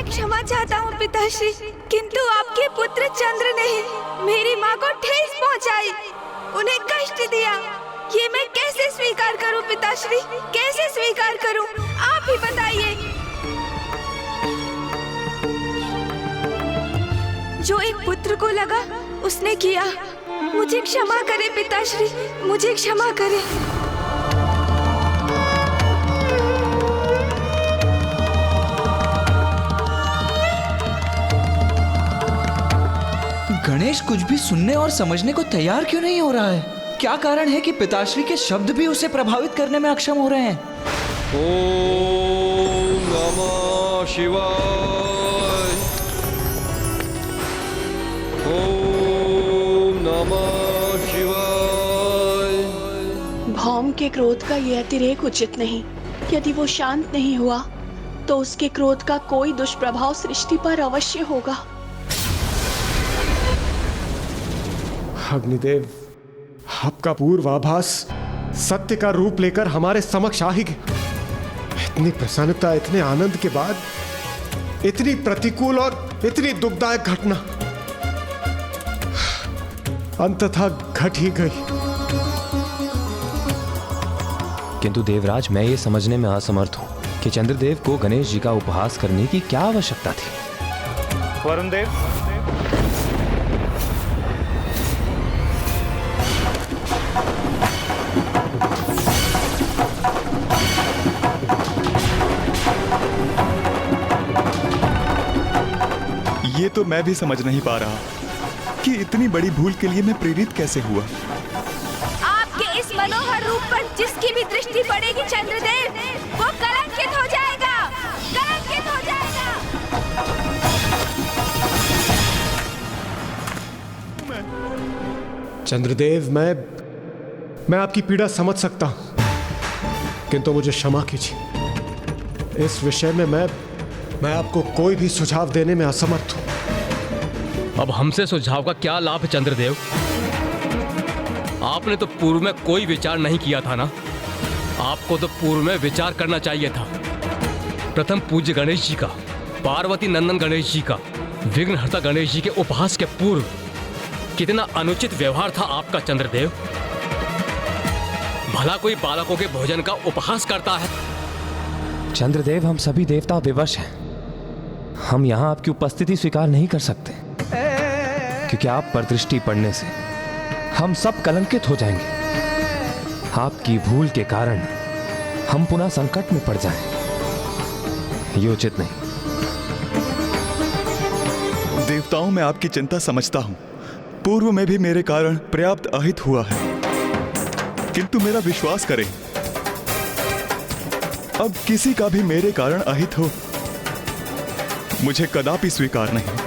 क्षमा चाहता हूँ पिताश्री, किंतु आपके पुत्र चंद्र ने मेरी माँ को ठेस पहुँचाई, उन्हें कष्ट दिया। ये मैं कैसे स्वीकार करूँ पिताश्री, कैसे स्वीकार करूँ? आप ही बताइए। जो एक पुत्र को लगा उसने किया। मुझे क्षमा करे पिताश्री, मुझे क्षमा करे। गणेश कुछ भी सुनने और समझने को तैयार क्यों नहीं हो रहा है? क्या कारण है कि पिताश्री के शब्द भी उसे प्रभावित करने में अक्षम हो रहे हैं? ओम नमः शिवाय। ओम नमः शिवाय। भौम के क्रोध का यह अतिरेक उचित नहीं। यदि वो शांत नहीं हुआ तो उसके क्रोध का कोई दुष्प्रभाव सृष्टि पर अवश्य होगा। अग्निदेव, आपका पूर्वाभास सत्य का रूप लेकर हमारे समक्ष आ ही गया। इतनी प्रसन्नता, इतने आनंद के बाद इतनी प्रतिकूल और इतनी दुखदायक घटना अंततः घट ही गई। किंतु देवराज, मैं ये समझने में असमर्थ हूं कि चंद्रदेव को गणेश जी का उपहास करने की क्या आवश्यकता थी। वरुण देव, ये तो मैं भी समझ नहीं पा रहा कि इतनी बड़ी भूल के लिए मैं प्रेरित कैसे हुआ। आपके इस मनोहर रूप पर जिसकी भी दृष्टि पड़ेगी चंद्रदेव, वो कलंकित हो जाएगा, कलंकित हो जाएगा। चंद्रदेव, मैं आपकी पीड़ा समझ सकता हूं, किंतु मुझे क्षमा कीजिए। इस विषय में मैं आपको कोई भी सुझाव देने में असमर्थ हूं। अब हमसे सुझाव का क्या लाभ है चंद्रदेव? आपने तो पूर्व में कोई विचार नहीं किया था ना। आपको तो पूर्व में विचार करना चाहिए था। प्रथम पूज्य गणेश जी का, पार्वती नंदन गणेश जी का, विघ्नहर्ता गणेश जी के उपहास के पूर्व कितना अनुचित व्यवहार था आपका चंद्रदेव। भला कोई बालकों के भोजन का उपहास करता है? चंद्रदेव, हम सभी देवता विवश हैं। हम यहाँ आपकी उपस्थिति स्वीकार नहीं कर सकते, क्योंकि आप पर दृष्टि पड़ने से हम सब कलंकित हो जाएंगे। आपकी भूल के कारण हम पुनः संकट में पड़ जाएं। ये उचित नहीं। देवताओं, मैं आपकी चिंता समझता हूं। पूर्व में भी मेरे कारण पर्याप्त अहित हुआ है, किंतु मेरा विश्वास करें, अब किसी का भी मेरे कारण अहित हो मुझे कदापि स्वीकार नहीं।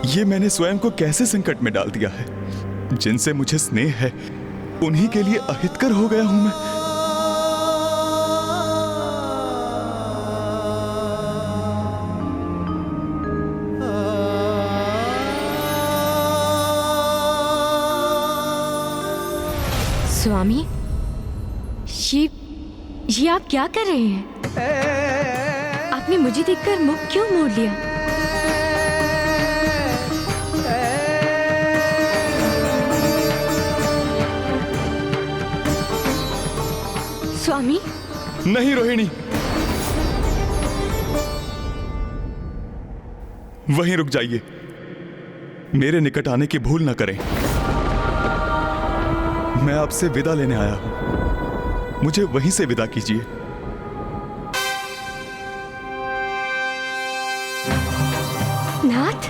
ये मैंने स्वयं को कैसे संकट में डाल दिया है। जिनसे मुझे स्नेह है उन्हीं के लिए अहितकर हो गया हूं मैं। स्वामी, ये आप क्या कर रहे हैं? आपने मुझे देखकर मुख क्यों मोड़ लिया? स्वामी? नहीं रोहिणी, वहीं रुक जाइए। मेरे निकट आने की भूल न करें। मैं आपसे विदा लेने आया हूं, मुझे वहीं से विदा कीजिए। नाथ,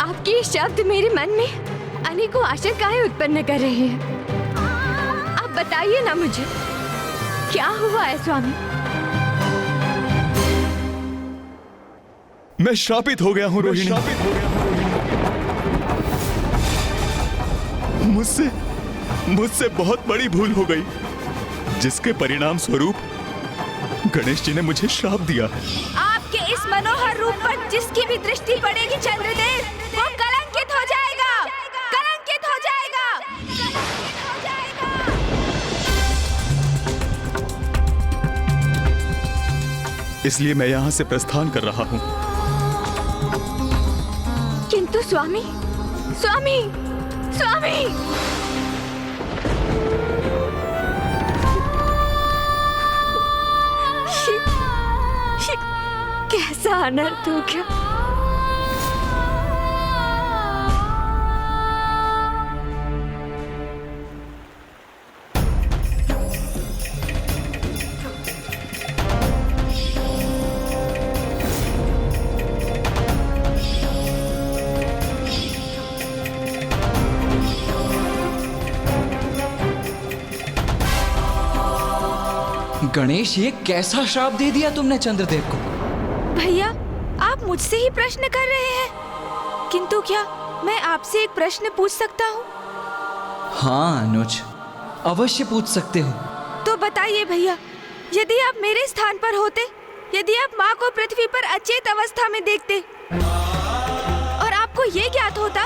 आपके ये शब्द मेरे मन में अनेकों आशंकाएं उत्पन्न कर रहे हैं। आप बताइए ना मुझे, क्या हुआ है स्वामी? मैं श्रापित हो गया हूँ रोहिणी। मुझसे बहुत बड़ी भूल हो गई, जिसके परिणाम स्वरूप गणेश जी ने मुझे श्राप दिया है। आपके इस मनोहर रूप पर जिसकी भी दृष्टि पड़ेगी चंद्रदेव, वो कलंकित हो जाएगा, कलंकित हो जाएगा, कलंकित हो जाएगा। इसलिए मैं यहाँ से प्रस्थान कर रहा हूँ। किंतु स्वामी, स्वामी, स्वामी, कैसा अनर्थ हो गया। गणेश, ये कैसा श्राप दे दिया तुमने चंद्रदेव को? भैया, आप मुझसे ही प्रश्न कर रहे हैं, किंतु क्या मैं आपसे एक प्रश्न पूछ सकता हूँ? हाँ अनुज, अवश्य पूछ सकते हो। तो बताइए भैया, यदि आप मेरे स्थान पर होते, यदि आप माँ को पृथ्वी पर अचेत अवस्था में देखते और आपको ये ज्ञात होता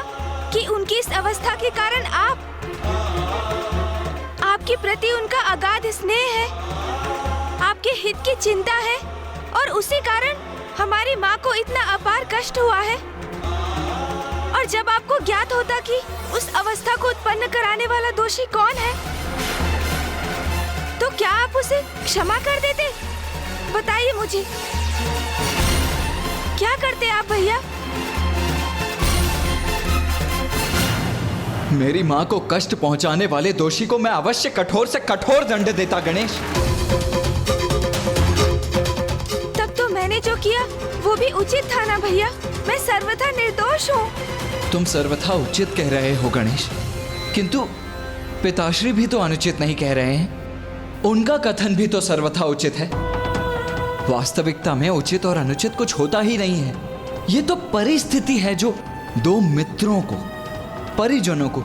कि उनकी इस अवस्था के कारण आपके प्रति उनका अगाध स्नेह है, आपके हित की चिंता है और उसी कारण हमारी माँ को इतना अपार कष्ट हुआ है, और जब आपको ज्ञात होता कि उस अवस्था को उत्पन्न कराने वाला दोषी कौन है, तो क्या आप उसे क्षमा कर देते? बताइए मुझे, क्या करते आप भैया? मेरी माँ को कष्ट पहुंचाने वाले दोषी को मैं अवश्य कठोर से कठोर दंड देता गणेश। तब तो मैंने जो किया वो भी उचित था ना भैया? मैं सर्वथा निर्दोष हूँ। तुम सर्वथा उचित कह रहे हो गणेश, किंतु पिताश्री भी तो अनुचित नहीं कह रहे हैं। उनका कथन भी तो सर्वथा उचित है। वास्तविकता में उचित और अनुचित कुछ होता ही नहीं है। ये तो परिस्थिति है जो दो मित्रों को, परिजनों को,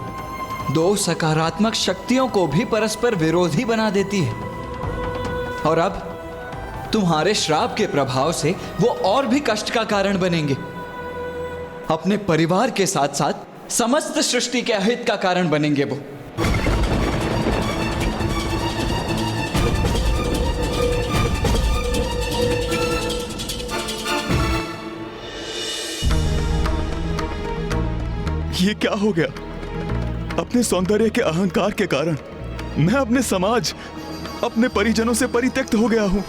दो सकारात्मक शक्तियों को भी परस्पर विरोधी बना देती है। और अब तुम्हारे श्राप के प्रभाव से वो और भी कष्ट का कारण बनेंगे। अपने परिवार के साथ साथ समस्त सृष्टि के अहित का कारण बनेंगे वो। ये क्या हो गया? अपने सौंदर्य के अहंकार के कारण मैं अपने समाज, अपने परिजनों से परित्यक्त हो गया हूं।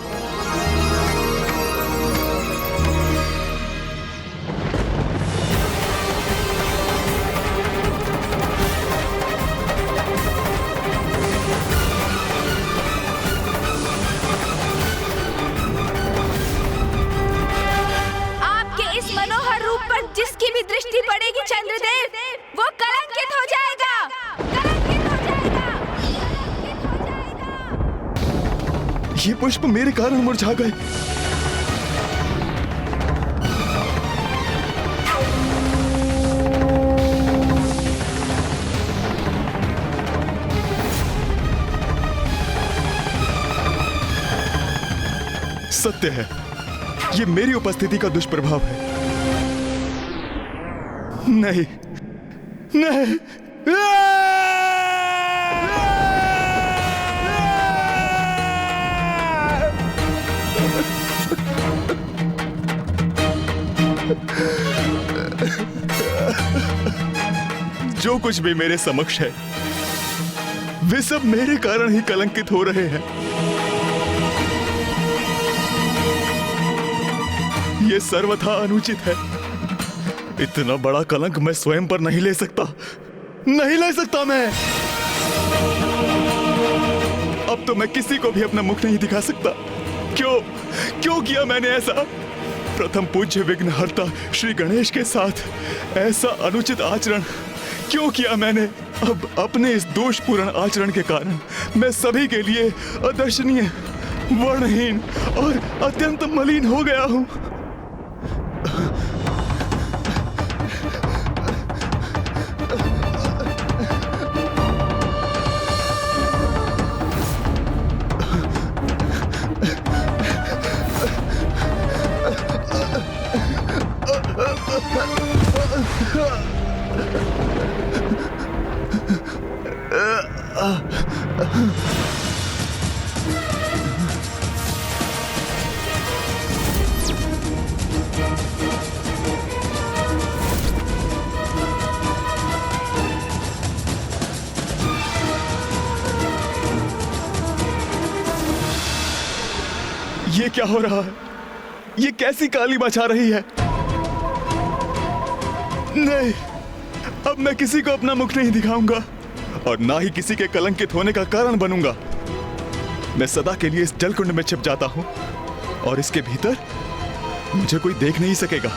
आपके इस मनोहर रूप पर जिसकी भी दृष्टि पड़ेगी चंद्रदेव, वो कलंकित हो जाएगा, कलंकित हो जाएगा, कलंकित हो जाएगा। ये पुष्प मेरे कारण मुरझा गए। सत्य है, ये मेरी उपस्थिति का दुष्प्रभाव है। नहीं, नहीं, जो कुछ भी मेरे समक्ष है वे सब मेरे कारण ही कलंकित हो रहे हैं। ये सर्वथा अनुचित है। इतना बड़ा कलंक मैं स्वयं पर नहीं ले सकता, नहीं ले सकता मैं। अब तो मैं किसी को भी अपना मुख नहीं दिखा सकता। क्यों किया मैंने ऐसा? प्रथम पूज्य विघ्नहर्ता श्री गणेश के साथ ऐसा अनुचित आचरण क्यों किया मैंने? अब अपने इस दोषपूर्ण आचरण के कारण मैं सभी के लिए अदर्शनीय, वर्णहीन और अत्यंत मलिन हो गया हूं। क्या हो रहा है? ये कैसी काली मचा रही है? नहीं, अब मैं किसी को अपना मुख नहीं दिखाऊंगा और ना ही किसी के कलंकित होने का कारण बनूंगा। मैं सदा के लिए इस जलकुंड में छिप जाता हूं और इसके भीतर मुझे कोई देख नहीं सकेगा।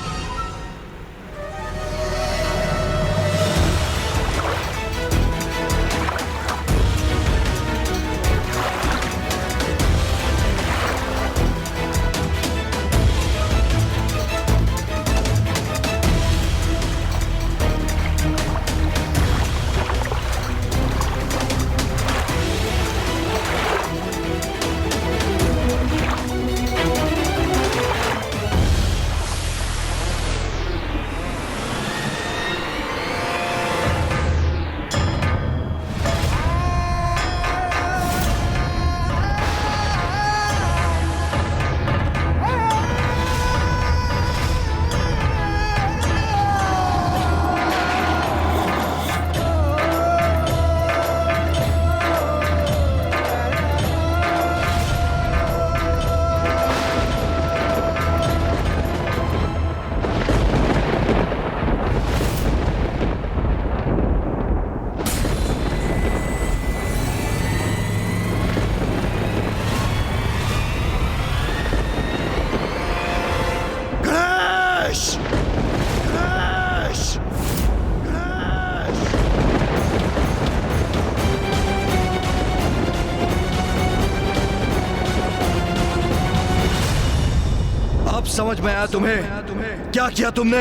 समझ में आया तुम्हें? क्या किया तुमने?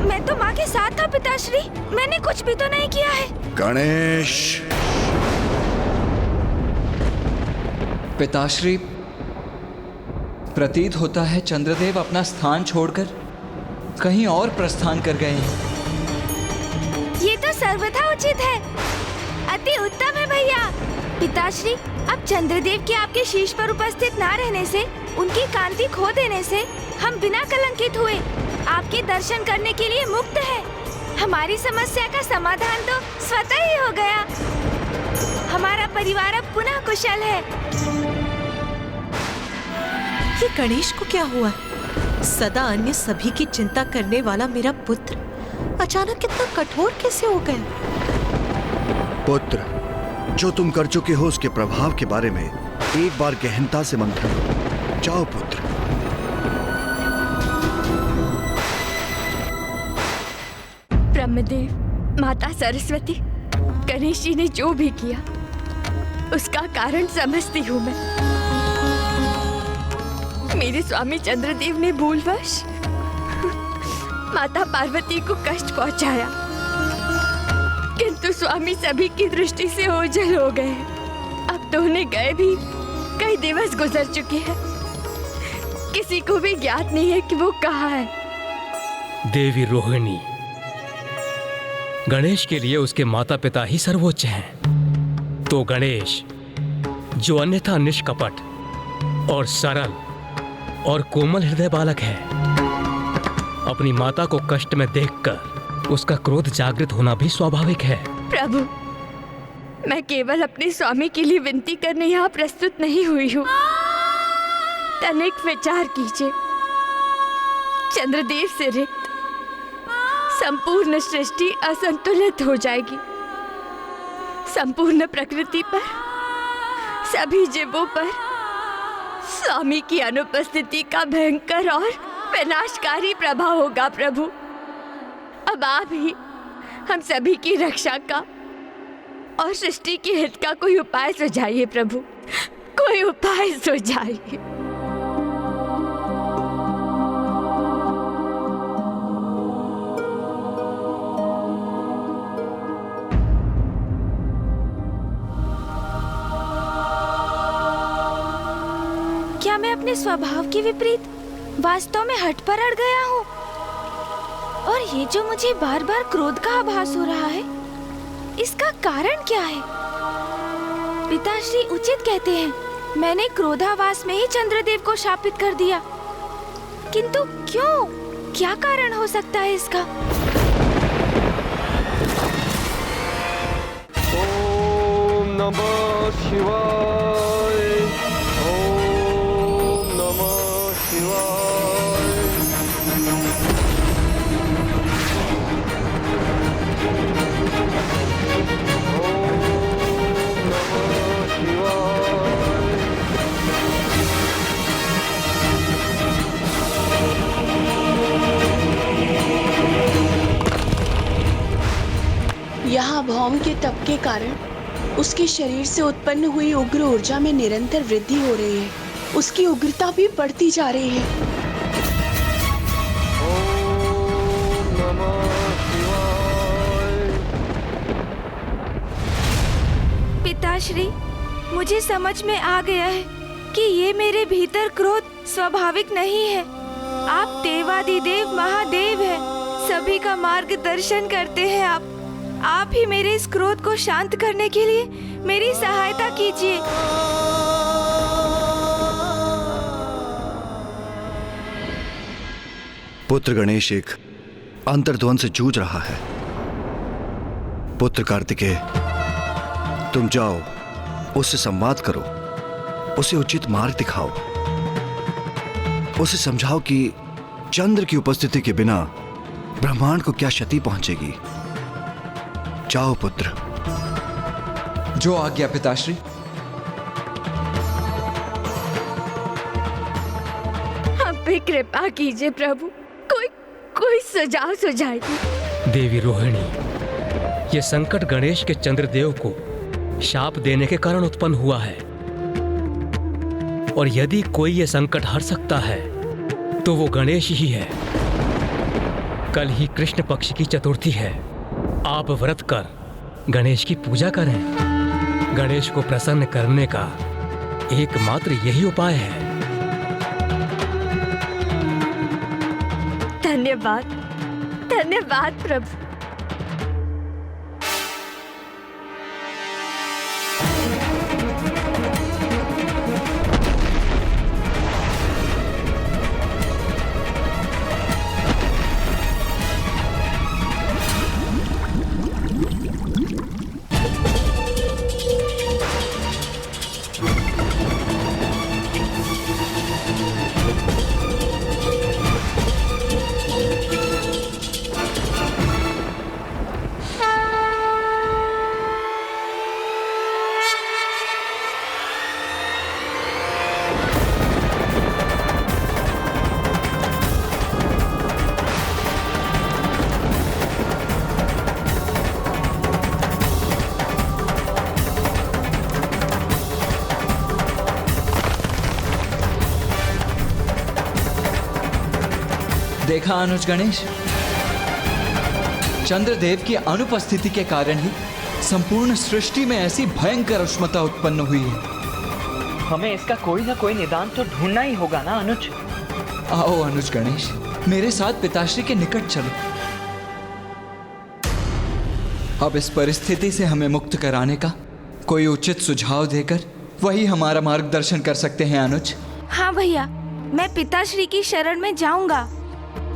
मैं तो माँ के साथ था पिताश्री। मैंने कुछ भी तो नहीं किया है। गणेश! पिताश्री, प्रतीत होता है चंद्रदेव अपना स्थान छोड़कर कहीं और प्रस्थान कर गए हैं। ये तो सर्वथा उचित है। अति उत्तम है भैया। पिताश्री, अब चंद्रदेव के आपके शीश पर उपस्थित ना रहने से, उनकी कांति खो देने से हम बिना कलंकित हुए आपके दर्शन करने के लिए मुक्त हैं। हमारी समस्या का समाधान तो स्वतः ही हो गया। हमारा परिवार अब पुनः कुशल है। ये गणेश को क्या हुआ? सदा अन्य सभी की चिंता करने वाला मेरा पुत्र अचानक कितना कठोर कैसे हो गया? पुत्र, जो तुम कर चुके हो उसके प्रभाव के बारे में एक बार गहनता से मंथन करो। जाओ पुत्र। ब्रह्मदेव, माता सरस्वती, गणेश जी ने जो भी किया उसका कारण समझती हूँ मैं। मेरे स्वामी चंद्रदेव ने भूलवश माता पार्वती को कष्ट पहुंचाया, किंतु स्वामी सभी की दृष्टि से ओझल हो गए। अब तो उन्हें गए भी कई दिवस गुजर चुके हैं। किसी को भी ज्ञात नहीं है कि वो कहाँ है। देवी रोहिणी, गणेश के लिए उसके माता पिता ही सर्वोच्च हैं। तो गणेश, जो अन्यथा निष्कपट और सरल और कोमल हृदय बालक है, अपनी माता को कष्ट में देखकर उसका क्रोध जागृत होना भी स्वाभाविक है। प्रभु, मैं केवल अपने स्वामी के लिए विनती करने यहाँ प्रस्तुत नहीं हुई हूँ। तनिक विचार कीजिए, चंद्रदेव से रिक्त संपूर्ण सृष्टि असंतुलित हो जाएगी। संपूर्ण प्रकृति पर, सभी जीवों पर स्वामी की अनुपस्थिति का भयंकर और विनाशकारी प्रभाव होगा। प्रभु, अब आप ही हम सभी की रक्षा का और सृष्टि के हित का कोई उपाय सुझाइए। प्रभु, कोई उपाय सुझाइए। क्या मैं अपने स्वभाव के विपरीत वास्तव में हठ पर अड़ गया हूँ? और ये जो मुझे बार बार क्रोध का आभास हो रहा है, इसका कारण क्या है? पिताश्री उचित कहते हैं, मैंने क्रोधावास में ही चंद्रदेव को शापित कर दिया, किंतु क्यों? क्या कारण हो सकता है इसका? ओम नमः शिवाय। ओम नमः शिवाय। ओम नमः शिवाय। यहाँ भौम के तप के कारण उसके शरीर से उत्पन्न हुई उग्र ऊर्जा में निरंतर वृद्धि हो रही है। उसकी उग्रता भी बढ़ती जा रही है। ओम नमः शिवाय। पिताश्री, मुझे समझ में आ गया है कि ये मेरे भीतर क्रोध स्वाभाविक नहीं है। आप देवादिदेव महादेव हैं, सभी का मार्गदर्शन करते हैं आप ही मेरे इस क्रोध को शांत करने के लिए मेरी सहायता कीजिए। पुत्र गणेश एक अंतर्द्वंद से जूझ रहा है। पुत्र कार्तिकेय, तुम जाओ, उससे संवाद करो, उसे उचित मार्ग दिखाओ, उसे समझाओ कि चंद्र की उपस्थिति के बिना ब्रह्मांड को क्या क्षति पहुंचेगी। जाओ पुत्र। जो आज्ञा पिताश्री। आप भी कृपा कीजिए प्रभु, कोई सुझाव सुझाइए। देवी रोहिणी, ये संकट गणेश के चंद्रदेव को शाप देने के कारण उत्पन्न हुआ है, और यदि कोई ये संकट हर सकता है तो वो गणेश ही है। कल ही कृष्ण पक्ष की चतुर्थी है। आप व्रत कर गणेश की पूजा करें। गणेश को प्रसन्न करने का एकमात्र यही उपाय है। धन्यवाद प्रभु। देखा अनुज गणेश, चंद्रदेव की अनुपस्थिति के कारण ही संपूर्ण सृष्टि में ऐसी भयंकर उष्मता उत्पन्न हुई है। हमें इसका कोई ना कोई निदान तो ढूंढना ही होगा ना अनुज। आओ अनुज गणेश, मेरे साथ पिताश्री के निकट चलो। अब इस परिस्थिति से हमें मुक्त कराने का कोई उचित सुझाव देकर वही हमारा मार्गदर्शन कर सकते हैं अनुज। हाँ भैया, मैं पिताश्री की शरण में जाऊंगा।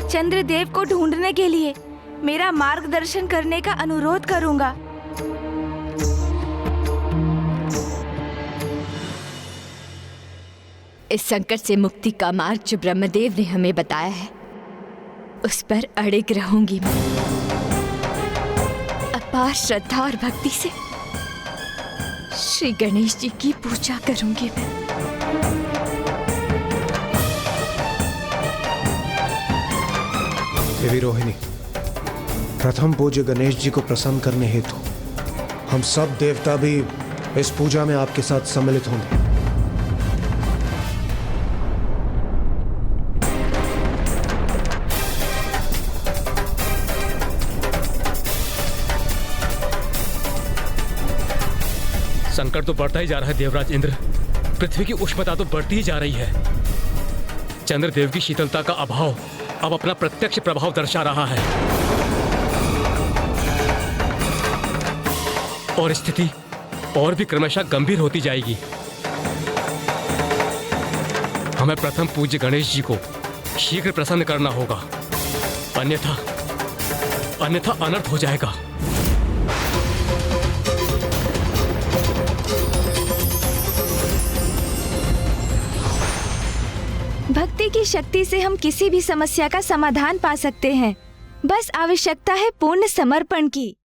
चंद्रदेव को ढूंढने के लिए मेरा मार्गदर्शन करने का अनुरोध करूंगा। इस संकट से मुक्ति का मार्ग जो ब्रह्मदेव ने हमें बताया है, उस पर अड़िग रहूंगी मैं। अपार श्रद्धा और भक्ति से श्री गणेश जी की पूजा करूंगी मैं। देवी रोहिणी, प्रथम पूज्य गणेश जी को प्रसन्न करने हेतु हम सब देवता भी इस पूजा में आपके साथ सम्मिलित होंगे। संकट तो बढ़ता ही जा रहा है देवराज इंद्र। पृथ्वी की उष्णता तो बढ़ती ही जा रही है। चंद्रदेव की शीतलता का अभाव अब अपना प्रत्यक्ष प्रभाव दर्शा रहा है, और स्थिति और भी क्रमशः गंभीर होती जाएगी। हमें प्रथम पूज्य गणेश जी को शीघ्र प्रसन्न करना होगा, अन्यथा अनर्थ हो जाएगा। शक्ति से हम किसी भी समस्या का समाधान पा सकते हैं। बस आवश्यकता है पूर्ण समर्पण की।